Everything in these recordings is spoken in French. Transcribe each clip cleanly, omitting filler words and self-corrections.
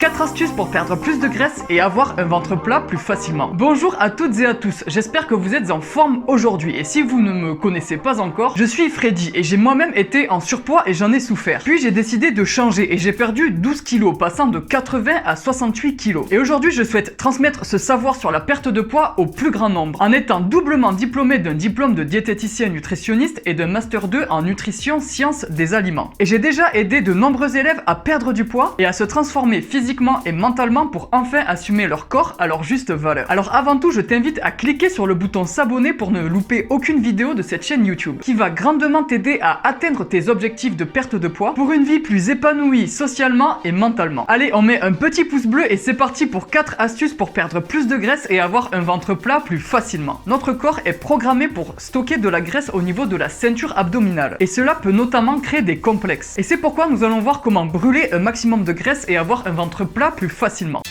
4 astuces pour perdre plus de graisse et avoir un ventre plat plus facilement. Bonjour à toutes et à tous, j'espère que vous êtes en forme aujourd'hui et si vous ne me connaissez pas encore, je suis Freddy et j'ai moi-même été en surpoids et j'en ai souffert. Puis j'ai décidé de changer et j'ai perdu 12 kilos, passant de 80 à 68 kilos. Et aujourd'hui je souhaite transmettre ce savoir sur la perte de poids au plus grand nombre, en étant doublement diplômé d'un diplôme de diététicien nutritionniste et d'un master 2 en nutrition sciences des aliments. Et j'ai déjà aidé de nombreux élèves à perdre du poids et à se transformer physiquement et mentalement pour enfin assumer leur corps à leur juste valeur. Alors avant tout, je t'invite à cliquer sur le bouton s'abonner pour ne louper aucune vidéo de cette chaîne YouTube, qui va grandement t'aider à atteindre tes objectifs de perte de poids pour une vie plus épanouie socialement et mentalement. Allez, on met un petit pouce bleu et c'est parti pour 4 astuces pour perdre plus de graisse et avoir un ventre plat plus facilement. Notre corps est programmé pour stocker de la graisse au niveau de la ceinture abdominale et cela peut notamment créer des complexes. Et c'est pourquoi nous allons voir comment brûler un maximum de graisse et avoir un ventre plat plus facilement.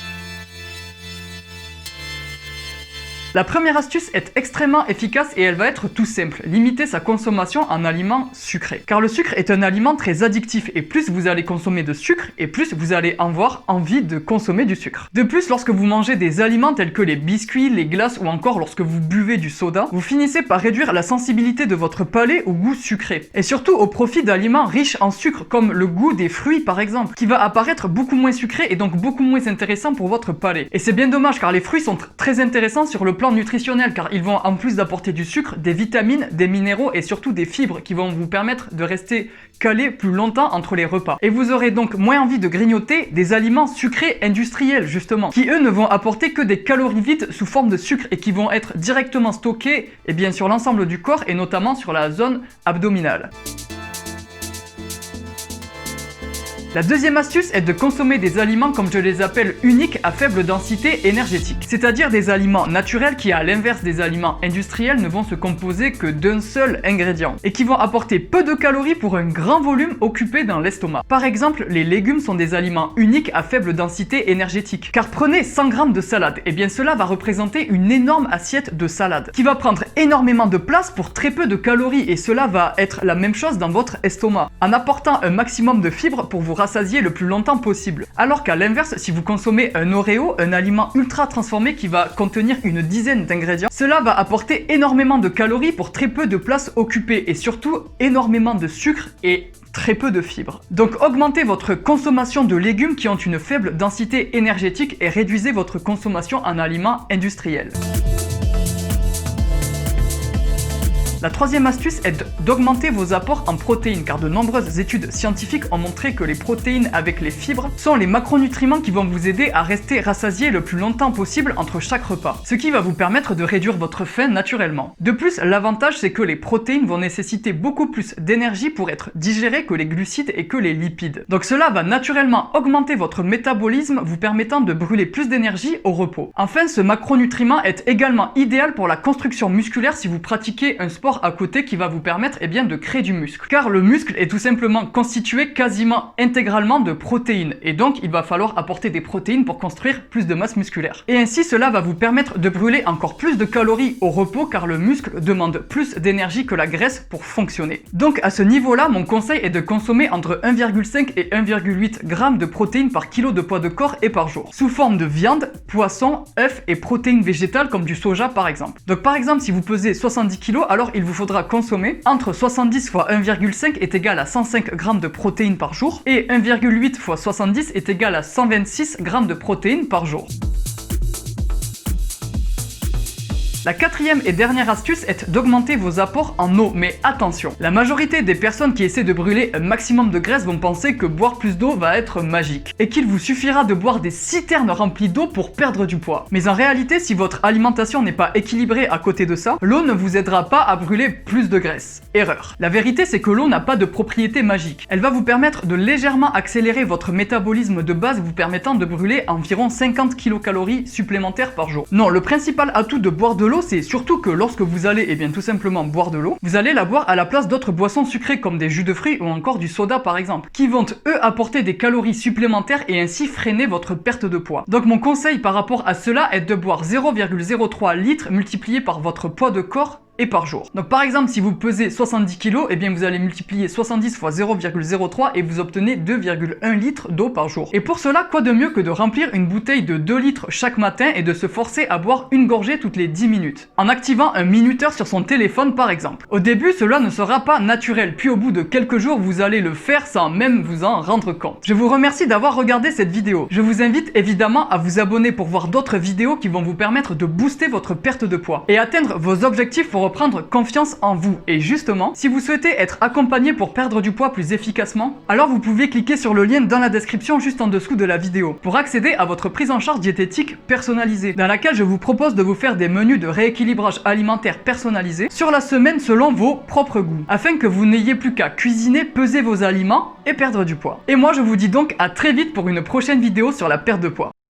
La première astuce est extrêmement efficace et elle va être tout simple, limiter sa consommation en aliments sucrés. Car le sucre est un aliment très addictif et plus vous allez consommer de sucre et plus vous allez avoir envie de consommer du sucre. De plus, lorsque vous mangez des aliments tels que les biscuits, les glaces ou encore lorsque vous buvez du soda, vous finissez par réduire la sensibilité de votre palais au goût sucré. Et surtout au profit d'aliments riches en sucre comme le goût des fruits par exemple, qui va apparaître beaucoup moins sucré et donc beaucoup moins intéressant pour votre palais. Et c'est bien dommage car les fruits sont très intéressants sur le plan nutritionnel car ils vont en plus d'apporter du sucre, des vitamines, des minéraux et surtout des fibres qui vont vous permettre de rester calé plus longtemps entre les repas. Et vous aurez donc moins envie de grignoter des aliments sucrés industriels justement, qui eux ne vont apporter que des calories vides sous forme de sucre et qui vont être directement stockés sur l'ensemble du corps et notamment sur la zone abdominale. La deuxième astuce est de consommer des aliments comme je les appelle uniques à faible densité énergétique, c'est-à-dire des aliments naturels qui à l'inverse des aliments industriels ne vont se composer que d'un seul ingrédient et qui vont apporter peu de calories pour un grand volume occupé dans l'estomac. Par exemple, les légumes sont des aliments uniques à faible densité énergétique, car prenez 100 g de salade, et bien cela va représenter une énorme assiette de salade qui va prendre énormément de place pour très peu de calories et cela va être la même chose dans votre estomac, en apportant un maximum de fibres pour vous rassasier le plus longtemps possible. Alors qu'à l'inverse, si vous consommez un Oreo, un aliment ultra transformé qui va contenir une dizaine d'ingrédients, cela va apporter énormément de calories pour très peu de place occupée et surtout énormément de sucre et très peu de fibres. Donc augmentez votre consommation de légumes qui ont une faible densité énergétique et réduisez votre consommation en aliments industriels. La troisième astuce est d'augmenter vos apports en protéines car de nombreuses études scientifiques ont montré que les protéines avec les fibres sont les macronutriments qui vont vous aider à rester rassasié le plus longtemps possible entre chaque repas, ce qui va vous permettre de réduire votre faim naturellement. De plus, l'avantage c'est que les protéines vont nécessiter beaucoup plus d'énergie pour être digérées que les glucides et que les lipides. Donc cela va naturellement augmenter votre métabolisme vous permettant de brûler plus d'énergie au repos. Enfin, ce macronutriment est également idéal pour la construction musculaire si vous pratiquez un sport à côté qui va vous permettre de créer du muscle. Car le muscle est tout simplement constitué quasiment intégralement de protéines et donc il va falloir apporter des protéines pour construire plus de masse musculaire. Et ainsi cela va vous permettre de brûler encore plus de calories au repos car le muscle demande plus d'énergie que la graisse pour fonctionner. Donc à ce niveau-là, mon conseil est de consommer entre 1,5 et 1,8 g de protéines par kilo de poids de corps et par jour, sous forme de viande, poisson, œufs et protéines végétales comme du soja par exemple. Donc par exemple si vous pesez 70 kg, alors il vous faudra consommer entre 70 fois 1,5 est égal à 105 g de protéines par jour et 1,8 fois 70 est égal à 126 g de protéines par jour. La quatrième et dernière astuce est d'augmenter vos apports en eau, mais attention, la majorité des personnes qui essaient de brûler un maximum de graisse vont penser que boire plus d'eau va être magique et qu'il vous suffira de boire des citernes remplies d'eau pour perdre du poids. Mais en réalité, si votre alimentation n'est pas équilibrée à côté de ça, l'eau ne vous aidera pas à brûler plus de graisse. Erreur. La vérité, c'est que l'eau n'a pas de propriété magique. Elle va vous permettre de légèrement accélérer votre métabolisme de base, vous permettant de brûler environ 50 kcal supplémentaires par jour. Non, le principal atout de boire de l'eau, c'est surtout que lorsque vous allez tout simplement boire de l'eau, vous allez la boire à la place d'autres boissons sucrées comme des jus de fruits ou encore du soda par exemple, qui vont eux apporter des calories supplémentaires et ainsi freiner votre perte de poids. Donc mon conseil par rapport à cela est de boire 0,03 litres multiplié par votre poids de corps et par jour. Donc par exemple, si vous pesez 70 kg, eh bien vous allez multiplier 70 fois 0,03 et vous obtenez 2,1 litres d'eau par jour. Et pour cela, quoi de mieux que de remplir une bouteille de 2 litres chaque matin et de se forcer à boire une gorgée toutes les 10 minutes, en activant un minuteur sur son téléphone par exemple. Au début, cela ne sera pas naturel, puis au bout de quelques jours, vous allez le faire sans même vous en rendre compte. Je vous remercie d'avoir regardé cette vidéo. Je vous invite évidemment à vous abonner pour voir d'autres vidéos qui vont vous permettre de booster votre perte de poids et atteindre vos objectifs pour reprendre confiance en vous. Et justement, si vous souhaitez être accompagné pour perdre du poids plus efficacement, alors vous pouvez cliquer sur le lien dans la description juste en dessous de la vidéo pour accéder à votre prise en charge diététique personnalisée, dans laquelle je vous propose de vous faire des menus de rééquilibrage alimentaire personnalisés sur la semaine selon vos propres goûts, afin que vous n'ayez plus qu'à cuisiner, peser vos aliments et perdre du poids. Et moi je vous dis donc à très vite pour une prochaine vidéo sur la perte de poids.